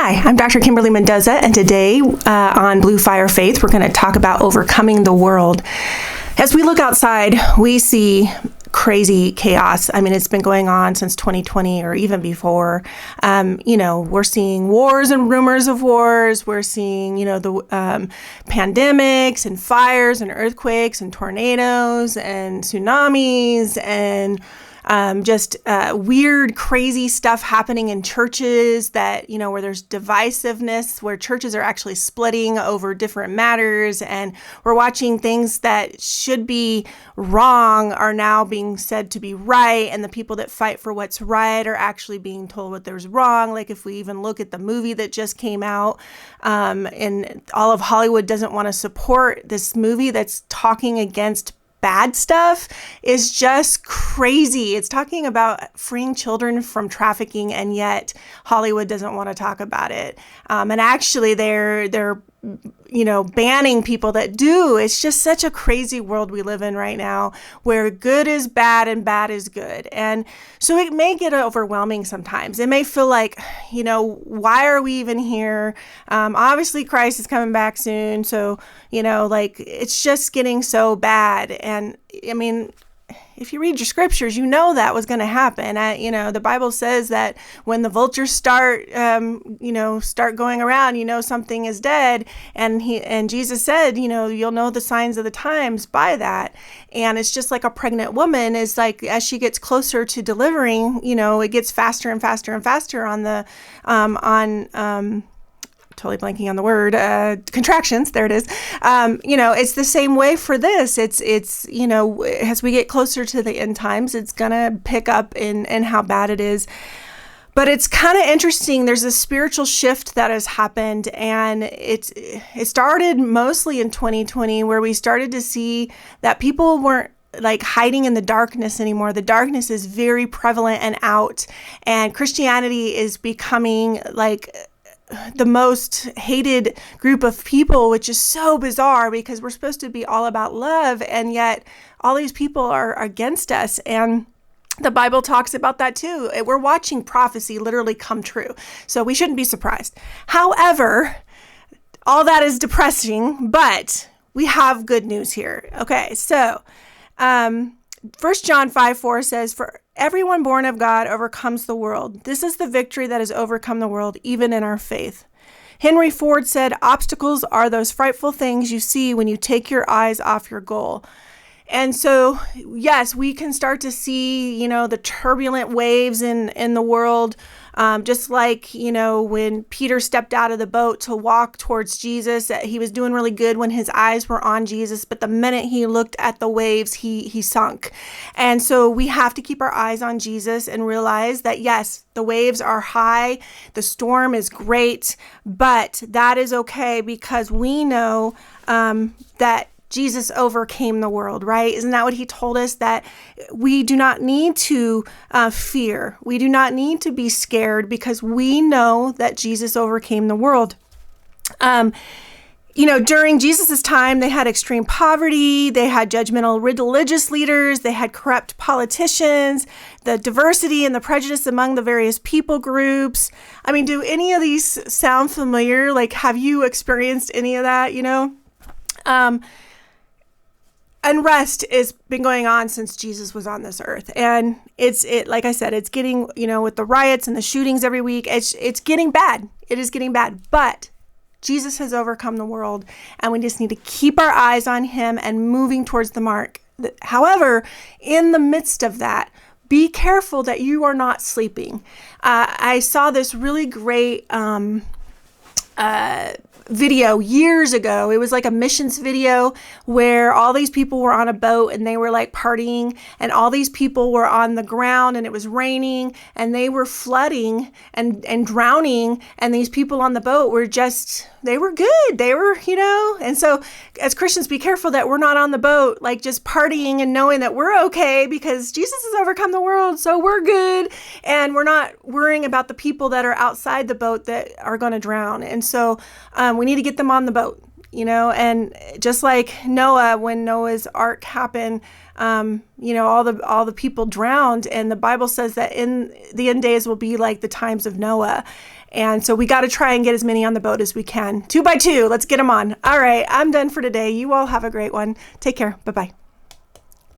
Hi, I'm Dr. Kimberlee Mendoza, and today on Blue Fire Faith, we're going to talk about overcoming the world. As we look outside, we see crazy chaos. I mean, it's been going on since 2020 or even before. We're seeing wars and rumors of wars. We're seeing, the pandemics and fires and earthquakes and tornadoes and tsunamis and weird, crazy stuff happening in churches that, where there's divisiveness, where churches are actually splitting over different matters. And we're watching things that should be wrong are now being said to be right. And the people that fight for what's right are actually being told what there's wrong. Like if we even look at the movie that just came out, and all of Hollywood doesn't want to support this movie that's talking against bad stuff, is just crazy. It's talking about freeing children from trafficking, and yet Hollywood doesn't want to talk about it. And actually, they're banning people that do. It's just such a crazy world we live in right now, where good is bad and bad is good. And so it may get overwhelming sometimes. It may feel like, why are we even here? Obviously, Christ is coming back soon. So, it's just getting so bad. And I mean, if you read your scriptures, that was going to happen. The Bible says that when the vultures start going around, something is dead. And Jesus said, you'll know the signs of the times by that. And it's just like a pregnant woman is like, as she gets closer to delivering, it gets faster and faster and faster on the, totally blanking on the word, contractions, there it is. It's the same way for this. It's as we get closer to the end times, it's going to pick up in how bad it is. But it's kind of interesting. There's a spiritual shift that has happened, and it started mostly in 2020, where we started to see that people weren't like hiding in the darkness anymore. The darkness is very prevalent and out, and Christianity is becoming like the most hated group of people, which is so bizarre because we're supposed to be all about love, and yet all these people are against us. And the Bible talks about that too. We're watching prophecy literally come true, so we shouldn't be surprised. However, all that is depressing, but we have good news here. Okay, so 1 John 5:4 says, "For everyone born of God overcomes the world. This is the victory that has overcome the world, even in our faith." Henry Ford said, "Obstacles are those frightful things you see when you take your eyes off your goal." And so, yes, we can start to see, the turbulent waves in the world, just like, when Peter stepped out of the boat to walk towards Jesus, he was doing really good when his eyes were on Jesus, but the minute he looked at the waves, he sunk. And so we have to keep our eyes on Jesus and realize that, yes, the waves are high, the storm is great, but that is okay because we know that Jesus overcame the world, right? Isn't that what he told us? That we do not need to fear. We do not need to be scared because we know that Jesus overcame the world. During Jesus's time, they had extreme poverty, they had judgmental religious leaders, they had corrupt politicians, the diversity and the prejudice among the various people groups. I mean, do any of these sound familiar? Like, have you experienced any of that, Unrest has been going on since Jesus was on this earth. And like I said, it's getting, with the riots and the shootings every week, it's getting bad. It is getting bad. But Jesus has overcome the world, and we just need to keep our eyes on him and moving towards the mark. However, in the midst of that, be careful that you are not sleeping. I saw this really great video years ago. It was like a missions video where all these people were on a boat and they were like partying, and all these people were on the ground and it was raining and they were flooding and drowning, and these people on the boat were they were good. They were, and so as Christians, be careful that we're not on the boat like just partying and knowing that we're okay because Jesus has overcome the world, so we're good, and we're not worrying about the people that are outside the boat that are going to drown. And so we need to get them on the boat, and just like Noah, when Noah's ark happened, all the people drowned, and the Bible says that in the end days will be like the times of Noah. And so we got to try and get as many on the boat as we can. 2 by 2, let's get them on. All right, I'm done for today. You all have a great one. Take care. Bye-bye.